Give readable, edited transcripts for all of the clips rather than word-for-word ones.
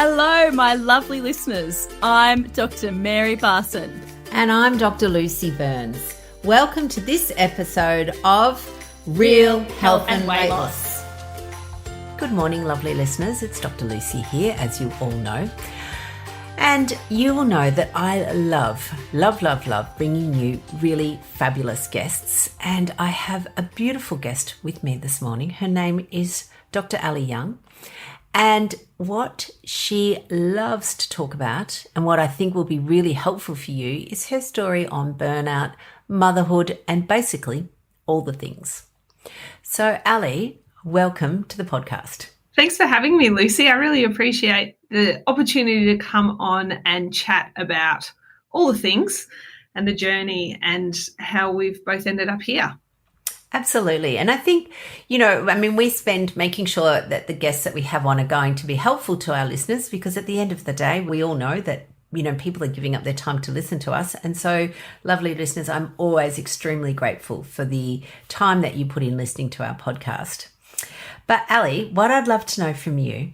Hello, my lovely listeners. I'm Dr. Mary Barson. And I'm Dr. Lucy Burns. Welcome to this episode of Real Health and Weight Loss. Good morning, lovely listeners. It's Dr. Lucy here, as you all know. And you will know that I love bringing you really fabulous guests. And I have a beautiful guest with me this morning. Her name is Dr. Ali Young. And what she loves to talk about, and what I think will be really helpful for you, is her story on burnout, motherhood, and basically all the things. So, Ali, welcome to the podcast. Thanks for having me, Lucy. I really appreciate the opportunity to come on and chat about all the things and the journey and how we've both ended up here. Absolutely. And I think, we spend making sure that the guests that we have on are going to be helpful to our listeners, because at the end of the day, we all know that, people are giving up their time to listen to us. And so, lovely listeners, I'm always extremely grateful for the time that you put in listening to our podcast. But Ali, what I'd love to know from you,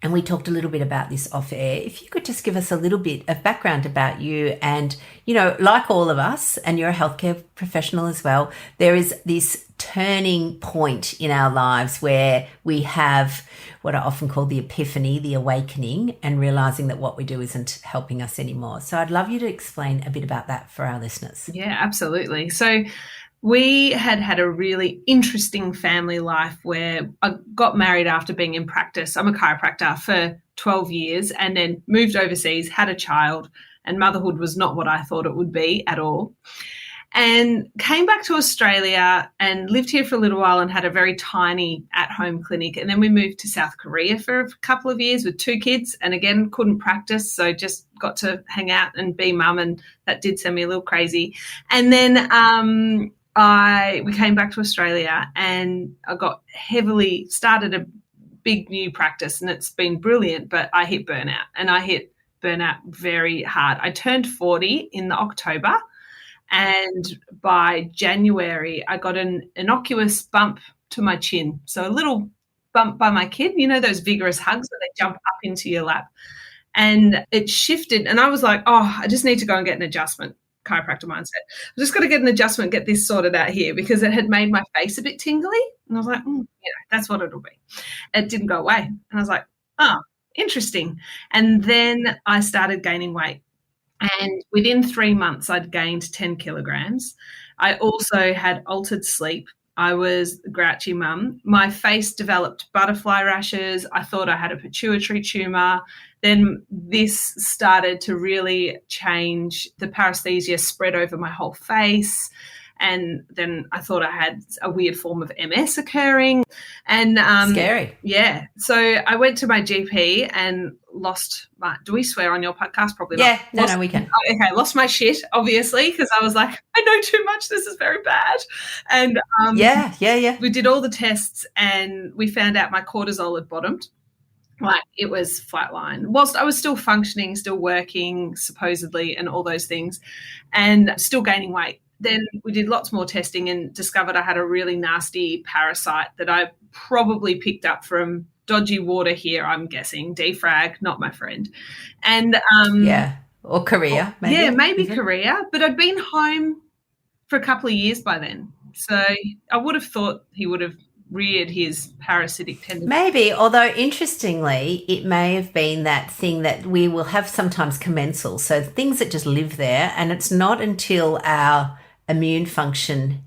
and we talked a little bit about this off air, if you could just give us a little bit of background about you and, like all of us, and you're a healthcare professional as well, there is this turning point in our lives where we have what I often call the epiphany, the awakening, and realizing that what we do isn't helping us anymore. So I'd love you to explain a bit about that for our listeners. Yeah, absolutely. So we had a really interesting family life where I got married after being in practice. I'm a chiropractor for 12 years and then moved overseas, had a child, and motherhood was not what I thought it would be at all. And came back to Australia and lived here for a little while and had a very tiny at-home clinic. And then we moved to South Korea for a couple of years with 2 kids, and again, couldn't practice, so just got to hang out and be mum, and that did send me a little crazy. And then we came back to Australia and I started a big new practice, and it's been brilliant, but I hit burnout, and I hit burnout very hard. I turned 40 in October, and by January I got an innocuous bump to my chin. So a little bump by my kid, those vigorous hugs where they jump up into your lap. And it shifted, and I was like, I just need to go and get an adjustment. Chiropractor mindset. I just got to get an adjustment, get this sorted out here, because it had made my face a bit tingly. And I was like, that's what it'll be. It didn't go away. And I was like, interesting. And then I started gaining weight. And within 3 months, I'd gained 10 kilograms. I also had altered sleep. I was a grouchy mum. My face developed butterfly rashes. I thought I had a pituitary tumor. Then this started to really change. The paresthesia spread over my whole face. And then I thought I had a weird form of MS occurring. And scary. Yeah. So I went to my GP and lost my, do we swear on your podcast? Probably not. Yeah, no, we can. Okay, lost my shit, obviously, because I was like, I know too much. This is very bad. And yeah. We did all the tests and we found out my cortisol had bottomed. Like, it was flatline. Whilst I was still functioning, still working, supposedly, and all those things, and still gaining weight. Then we did lots more testing and discovered I had a really nasty parasite that I probably picked up from dodgy water here, I'm guessing. Defrag, not my friend. And or Korea, maybe. Yeah, maybe Korea. But I'd been home for a couple of years by then. So I would have thought he would have reared his parasitic tendency. Maybe, although interestingly, it may have been that thing that we will have sometimes commensal, so things that just live there, and it's not until our immune function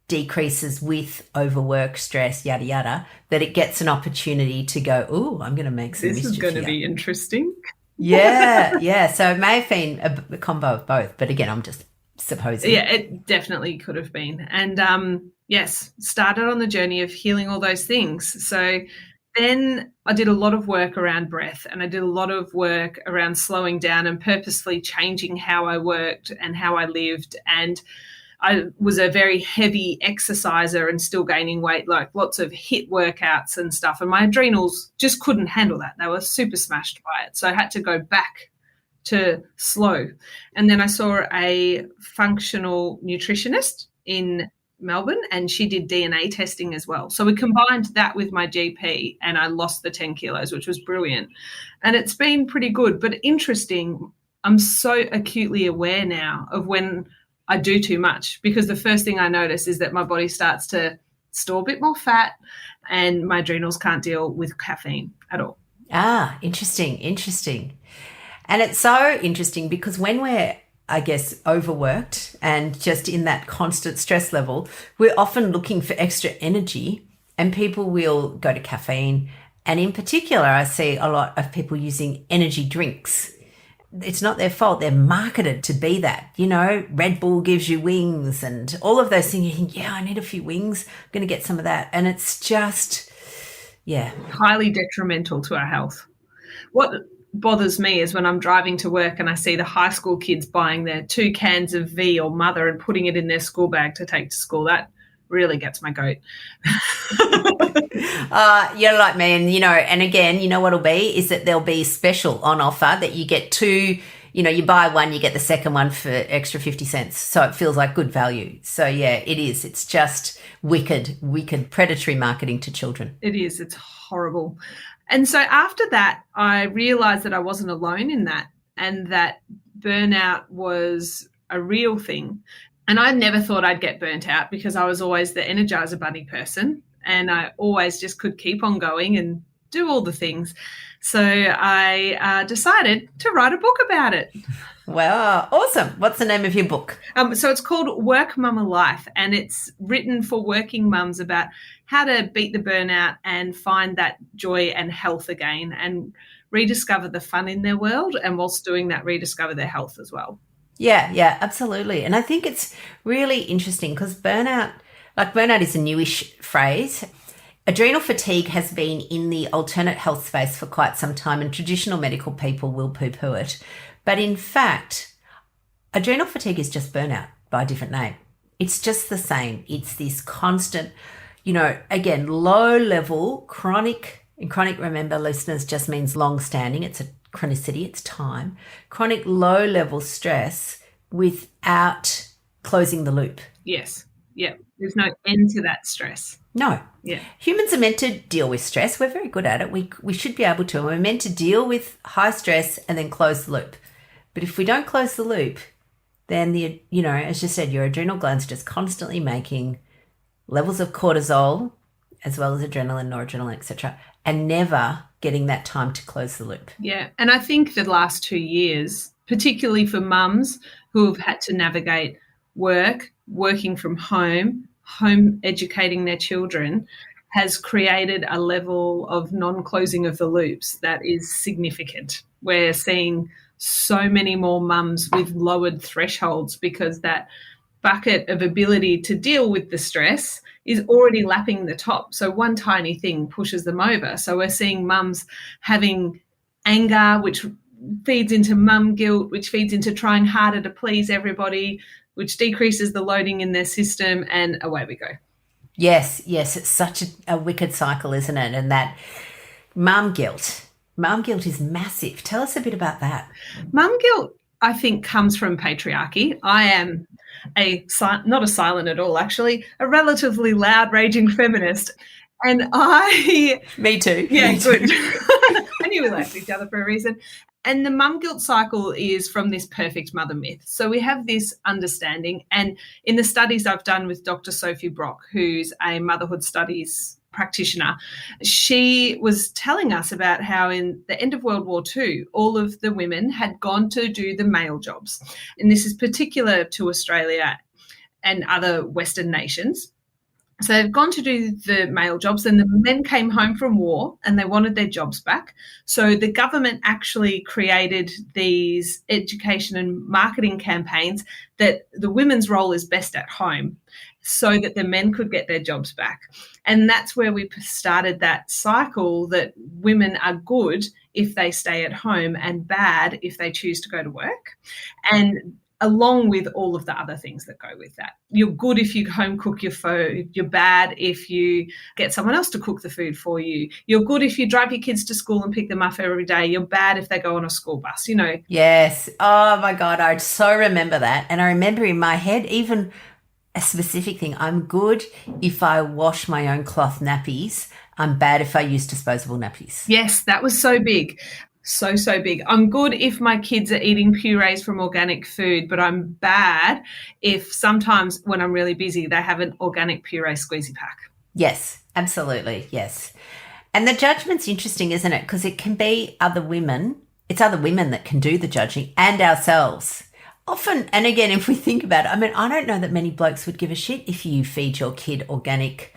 decreases with overwork, stress, yada, yada, that it gets an opportunity to go, I'm going to make some mischief. This is going to be interesting. Yeah. So it may have been a combo of both, but again, I'm just supposing. Yeah, it definitely could have been. And yes, started on the journey of healing all those things. So then I did a lot of work around breath, and I did a lot of work around slowing down and purposefully changing how I worked and how I lived. And I was a very heavy exerciser and still gaining weight, like lots of HIIT workouts and stuff. And my adrenals just couldn't handle that. They were super smashed by it. So I had to go back to slow. And then I saw a functional nutritionist in Melbourne, and she did DNA testing as well. So we combined that with my GP and I lost the 10 kilos, which was brilliant. And it's been pretty good, but interesting. I'm so acutely aware now of when I do too much, because the first thing I notice is that my body starts to store a bit more fat and my adrenals can't deal with caffeine at all. Ah, interesting. And it's so interesting because when we're, I guess, overworked and just in that constant stress level, we're often looking for extra energy, and people will go to caffeine. And in particular, I see a lot of people using energy drinks. It's not their fault. They're marketed to be that. You know, Red Bull gives you wings and all of those things. You think, yeah, I need a few wings. I'm going to get some of that. And it's just, yeah. Highly detrimental to our health. What bothers me is when I'm driving to work and I see the high school kids buying their 2 cans of V or Mother and putting it in their school bag to take to school. That really gets my goat. You're like me, and and again, what it'll be is that there'll be special on offer that you get 2. You buy one, you get the second one for extra 50 cents. So it feels like good value. So yeah, it is. It's just wicked predatory marketing to children. It is. It's horrible. And so after that, I realized that I wasn't alone in that, and that burnout was a real thing. And I never thought I'd get burnt out because I was always the Energizer Bunny person, and I always just could keep on going and do all the things. So I decided to write a book about it. Wow, awesome. What's the name of your book? So it's called Work Mama Life, and it's written for working mums about how to beat the burnout and find that joy and health again and rediscover the fun in their world, and whilst doing that, rediscover their health as well. Yeah, absolutely. And I think it's really interesting because burnout is a newish phrase. Adrenal fatigue has been in the alternate health space for quite some time, and traditional medical people will poo-poo it. But in fact, adrenal fatigue is just burnout by a different name. It's just the same. It's this constant, again, low-level chronic, and chronic, remember, listeners, just means long-standing. It's a chronicity, it's time. Chronic low-level stress without closing the loop. Yes. Yeah. There's no end to that stress. No. Yeah. Humans are meant to deal with stress. We're very good at it. We should be able to. We're meant to deal with high stress and then close the loop. But if we don't close the loop, then as you said, your adrenal glands are just constantly making levels of cortisol as well as adrenaline, noradrenaline, etc., and never getting that time to close the loop. Yeah. And I think the last 2 years, particularly for mums who have had to navigate working from home educating their children, has created a level of non-closing of the loops that is significant. We're seeing so many more mums with lowered thresholds because that bucket of ability to deal with the stress is already lapping the top. So one tiny thing pushes them over. So we're seeing mums having anger, which feeds into mum guilt, which feeds into trying harder to please everybody, which decreases the loading in their system, and away we go. Yes, it's such a wicked cycle, isn't it? And that mum guilt is massive. Tell us a bit about that. Mum guilt, I think, comes from patriarchy. I am not a silent at all, actually, a relatively loud, raging feminist. And Me too. Yeah, good. I knew we liked each other for a reason. And the mum guilt cycle is from this perfect mother myth. So we have this understanding. And in the studies I've done with Dr. Sophie Brock, who's a motherhood studies practitioner, she was telling us about how in the end of World War II, all of the women had gone to do the male jobs. And this is particular to Australia and other Western nations. So they've gone to do the male jobs, and the men came home from war and they wanted their jobs back. So the government actually created these education and marketing campaigns that the women's role is best at home so that the men could get their jobs back. And that's where we started that cycle that women are good if they stay at home and bad if they choose to go to work. And along with all of the other things that go with that. You're good if you home cook your food. You're bad if you get someone else to cook the food for you. You're good if you drive your kids to school and pick them up every day. You're bad if they go on a school bus, Yes. Oh, my God. I so remember that. And I remember in my head, even a specific thing. I'm good if I wash my own cloth nappies. I'm bad if I use disposable nappies. Yes, that was so big. So big. I'm good if my kids are eating purees from organic food, but I'm bad if sometimes when I'm really busy, they have an organic puree squeezy pack. Yes, absolutely. Yes. And the judgment's interesting, isn't it? Because it can be other women. It's other women that can do the judging and ourselves. Often, and again, if we think about it, I mean, I don't know that many blokes would give a shit if you feed your kid organic,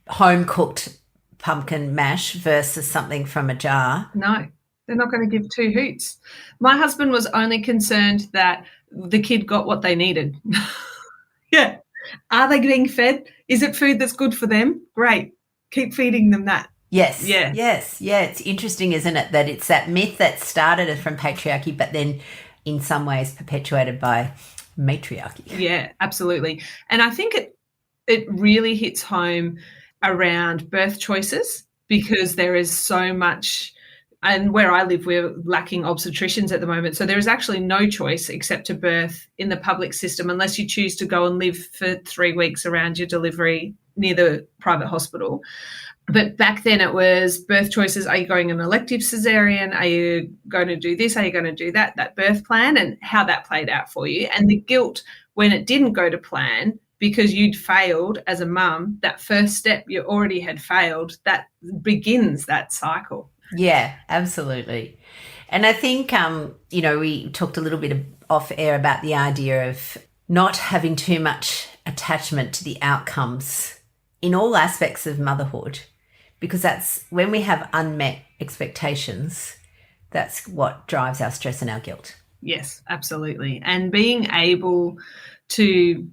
home-cooked pumpkin mash versus something from a jar. No, they're not going to give two hoots. My husband was only concerned that the kid got what they needed. Yeah. Are they getting fed? Is it food that's good for them? Great. Keep feeding them that. Yes. Yeah. Yes. Yeah. It's interesting, isn't it, that it's that myth that started from patriarchy, but then in some ways perpetuated by matriarchy. Yeah, absolutely. And I think it really hits home around birth choices, because there is so much, and where I live, we're lacking obstetricians at the moment. So there is actually no choice except to birth in the public system unless you choose to go and live for 3 weeks around your delivery near the private hospital. But back then it was birth choices. Are you going an elective cesarean? Are you going to do this? Are you going to do that birth plan, and how that played out for you. And the guilt when it didn't go to plan because you'd failed as a mum, that first step you already had failed, that begins that cycle. Yeah, absolutely. And I think, we talked a little bit off air about the idea of not having too much attachment to the outcomes in all aspects of motherhood, because that's when we have unmet expectations, that's what drives our stress and our guilt. Yes, absolutely. And being able to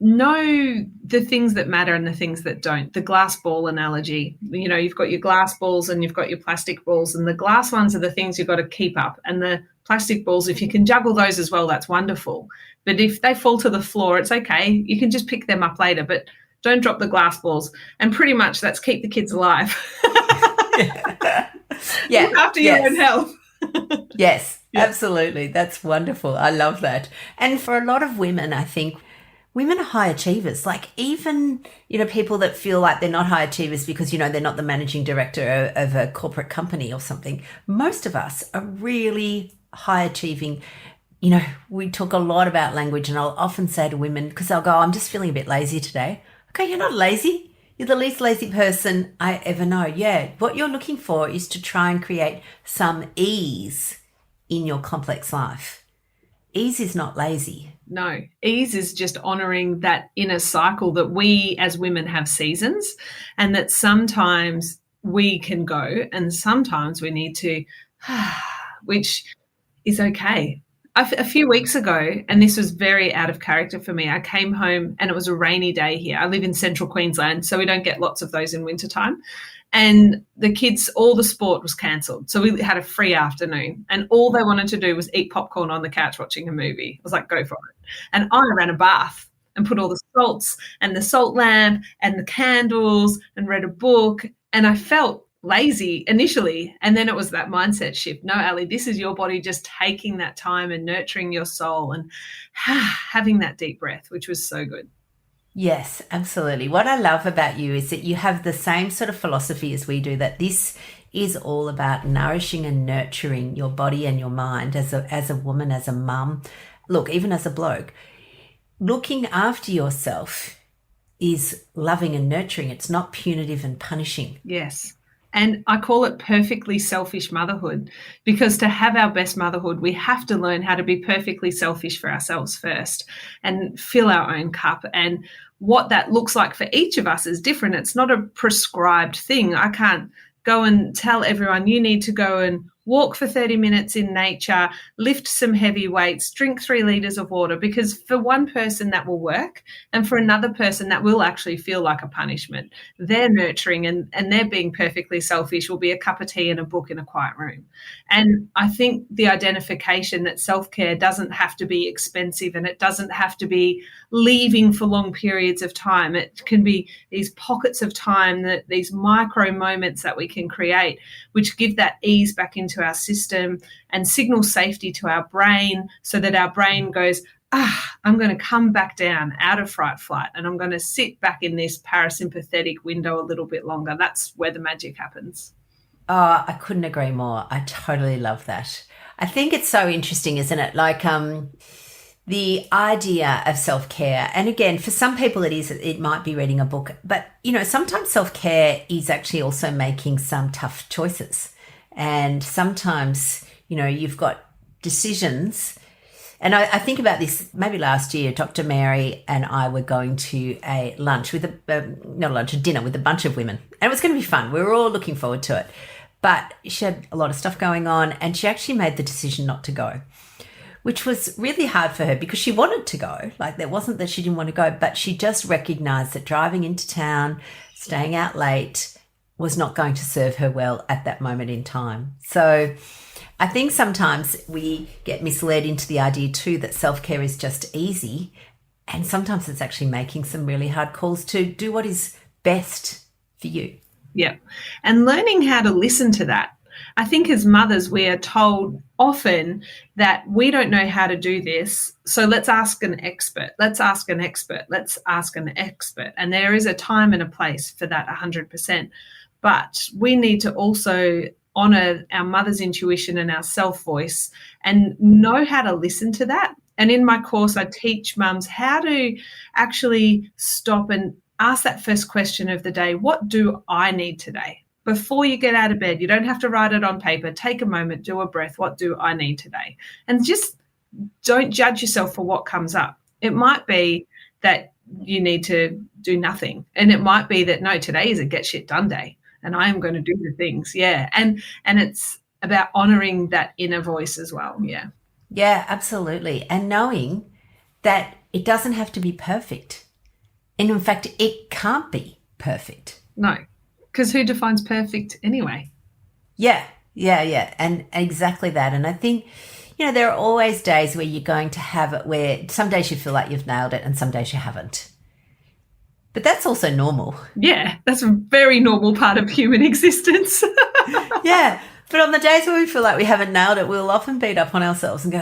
know the things that matter and the things that don't. The glass ball analogy, you've got your glass balls and you've got your plastic balls, and the glass ones are the things you've got to keep up. And the plastic balls, if you can juggle those as well, that's wonderful. But if they fall to the floor, it's okay. You can just pick them up later, but don't drop the glass balls. And pretty much that's keep the kids alive. Yeah. Look after your own health. Yes, absolutely. That's wonderful. I love that. And for a lot of women, I think women are high achievers. Like even, people that feel like they're not high achievers because, they're not the managing director of a corporate company or something. Most of us are really high achieving. We talk a lot about language, and I'll often say to women, because they'll go, I'm just feeling a bit lazy today. Okay, you're not lazy. You're the least lazy person I ever know. Yeah, what you're looking for is to try and create some ease in your complex life. Ease is not lazy. No, ease is just honouring that inner cycle that we as women have seasons, and that sometimes we can go and sometimes we need to, which is okay. A few weeks ago, and this was very out of character for me, I came home and it was a rainy day here. I live in central Queensland, so we don't get lots of those in wintertime. And the kids, all the sport was cancelled. So we had a free afternoon, and all they wanted to do was eat popcorn on the couch watching a movie. I was like, go for it. And I ran a bath and put all the salts and the salt lamp and the candles and read a book. And I felt lazy initially, and then it was that mindset shift. No, Ali, this is your body just taking that time and nurturing your soul and having that deep breath, which was so good. Yes, absolutely. What I love about you is that you have the same sort of philosophy as we do, that this is all about nourishing and nurturing your body and your mind as a woman, as a mum. Look, even as a bloke, looking after yourself is loving and nurturing. It's not punitive and punishing. Yes. And I call it perfectly selfish motherhood, because to have our best motherhood, we have to learn how to be perfectly selfish for ourselves first and fill our own cup. And what that looks like for each of us is different. It's not a prescribed thing. I can't go and tell everyone you need to go and walk for 30 minutes in nature, lift some heavy weights, drink 3 litres of water, because for one person that will work, and for another person that will actually feel like a punishment. Their nurturing and their being perfectly selfish will be a cup of tea and a book in a quiet room. And I think the identification that self-care doesn't have to be expensive, and it doesn't have to be leaving for long periods of time. It can be these pockets of time, that these micro moments that we can create, which give that ease back into our system and signal safety to our brain, so that our brain goes, I'm going to come back down out of flight, and I'm going to sit back in this parasympathetic window a little bit longer. That's where the magic happens. Oh, I couldn't agree more. I totally love that. I think it's so interesting, isn't it? Like the idea of self-care. And again, for some people it might be reading a book, but sometimes self-care is actually also making some tough choices. And sometimes, you've got decisions. And I think about this, maybe last year, Dr. Mary and I were going to a lunch with a dinner with a bunch of women. And it was going to be fun. We were all looking forward to it. But she had a lot of stuff going on, and she actually made the decision not to go, which was really hard for her because she wanted to go. Like, there wasn't that she didn't want to go, but she just recognized that driving into town, staying out late, was not going to serve her well at that moment in time. So I think sometimes we get misled into the idea too that self-care is just easy, and sometimes it's actually making some really hard calls to do what is best for you. Yeah. And learning how to listen to that. I think as mothers, we are told often that we don't know how to do this, so let's ask an expert. Let's ask an expert. Let's ask an expert. And there is a time and a place for that 100%. But we need to also honor our mother's intuition and our self-voice and know how to listen to that. And in my course, I teach mums how to actually stop and ask that first question of the day. What do I need today? Before you get out of bed, you don't have to write it on paper. Take a moment, do a breath. What do I need today? And just don't judge yourself for what comes up. It might be that you need to do nothing. And it might be that, no, today is a get shit done day and I am going to do the things. Yeah. And it's about honoring that inner voice as well. Yeah. Yeah, absolutely. And knowing that it doesn't have to be perfect. And in fact, it can't be perfect. No, because who defines perfect anyway? Yeah. And exactly that. And I think, there are always days where you're going to have it where some days you feel like you've nailed it and some days you haven't. But that's also normal. Yeah, that's a very normal part of human existence. Yeah. But on the days where we feel like we haven't nailed it, we'll often beat up on ourselves and go,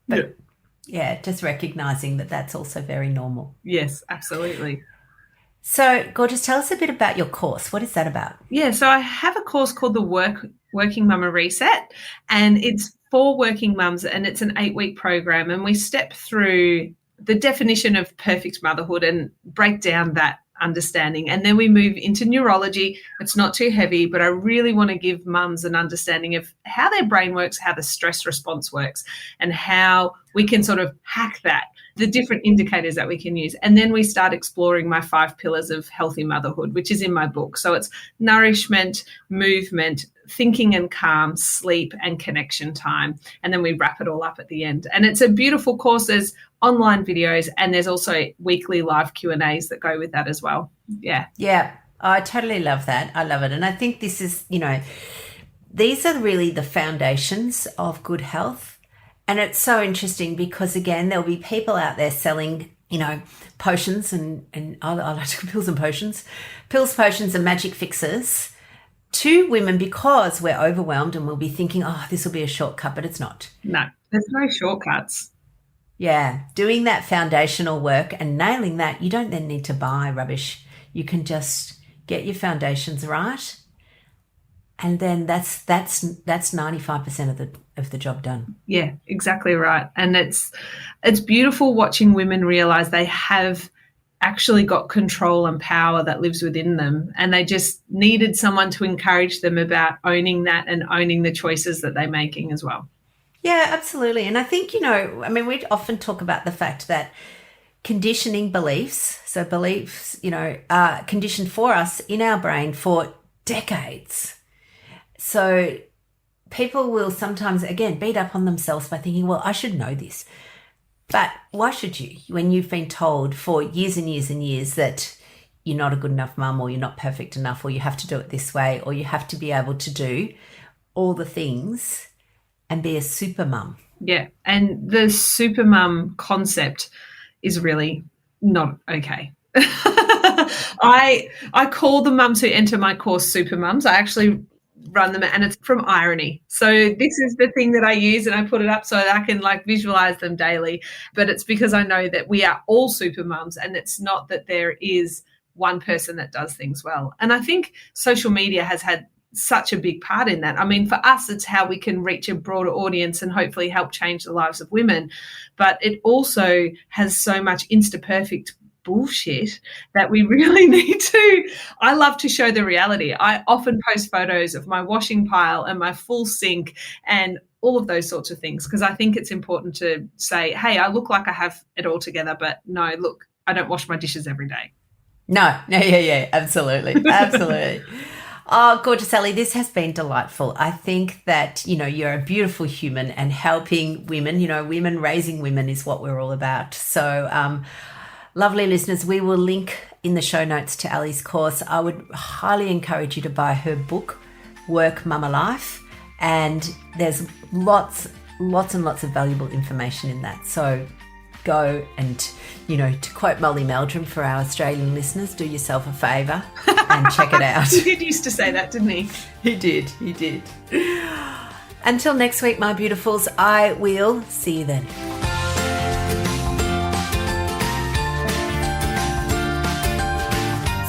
But yeah, just recognizing that that's also very normal. Yes, absolutely. So, Gorgeous, tell us a bit about your course. What is that about? Yeah, so I have a course called the Working Mama Reset, and it's for working mums, and it's an 8-week program, and we step through the definition of perfect motherhood and break down that understanding. And then we move into neurology. It's not too heavy, but I really want to give mums an understanding of how their brain works, how the stress response works, and how we can sort of hack that, the different indicators that we can use. And then we start exploring my 5 pillars of healthy motherhood, which is in my book. So it's nourishment, movement, thinking and calm, sleep, and connection time. And then we wrap it all up at the end. And it's a beautiful course. There's online videos, and there's also weekly live Q&As that go with that as well. Yeah. Yeah, I totally love that. I love it. And I think this is, these are really the foundations of good health. And it's so interesting because, again, there'll be people out there selling, potions and I like to call pills and potions, potions and magic fixes to women because we're overwhelmed and we'll be thinking, this will be a shortcut, but it's not. No, there's no shortcuts. Yeah, doing that foundational work and nailing that, you don't then need to buy rubbish. You can just get your foundations right, and then that's 95% of the job done. Yeah, exactly right. And it's beautiful watching women realize they have actually got control and power that lives within them, and they just needed someone to encourage them about owning that and owning the choices that they're making as well. Yeah, absolutely. And I think, we often talk about the fact that conditioning beliefs, so beliefs, are conditioned for us in our brain for decades. So people will sometimes, again, beat up on themselves by thinking, well, I should know this. But why should you, when you've been told for years and years and years that you're not a good enough mum, or you're not perfect enough, or you have to do it this way, or you have to be able to do all the things and be a super mum. Yeah, and the super mum concept is really not okay. I call the mums who enter my course super mums. I actually run them, and it's from Irony. So this is the thing that I use, and I put it up so that I can like visualize them daily. But it's because I know that we are all super mums, and it's not that there is one person that does things well. And I think social media has had such a big part in that. I mean, for us, it's how we can reach a broader audience and hopefully help change the lives of women. But it also has so much Insta-perfect bullshit that we really need to. I love to show the reality. I often post photos of my washing pile and my full sink and all of those sorts of things, because I think it's important to say, hey, I look like I have it all together, but no, look, I don't wash my dishes every day. No, yeah, absolutely. Oh, gorgeous, Ellie, this has been delightful. I think that, you're a beautiful human, and helping women, women raising women is what we're all about. So, lovely listeners, we will link in the show notes to Ellie's course. I would highly encourage you to buy her book, Work Mama Life, and there's lots and lots of valuable information in that. So go and, to quote Molly Meldrum for our Australian listeners, do yourself a favour and check it out. He used to say that, didn't he? He did. Until next week, my beautifuls, I will see you then.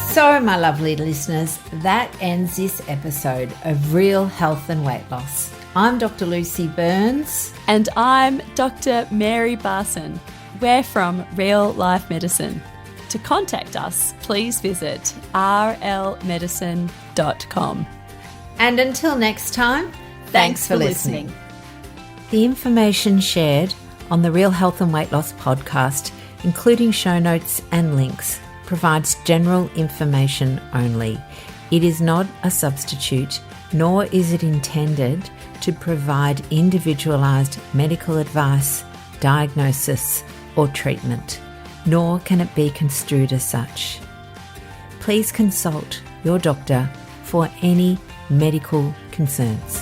So, my lovely listeners, that ends this episode of Real Health and Weight Loss. I'm Dr. Lucy Burns. And I'm Dr. Mary Barson. We're from Real Life Medicine. To contact us, please visit rlmedicine.com. And until next time, thanks for listening. The information shared on the Real Health and Weight Loss podcast, including show notes and links, provides general information only. It is not a substitute, nor is it intended to provide individualized medical advice, diagnosis, or treatment, nor can it be construed as such. Please consult your doctor for any medical concerns.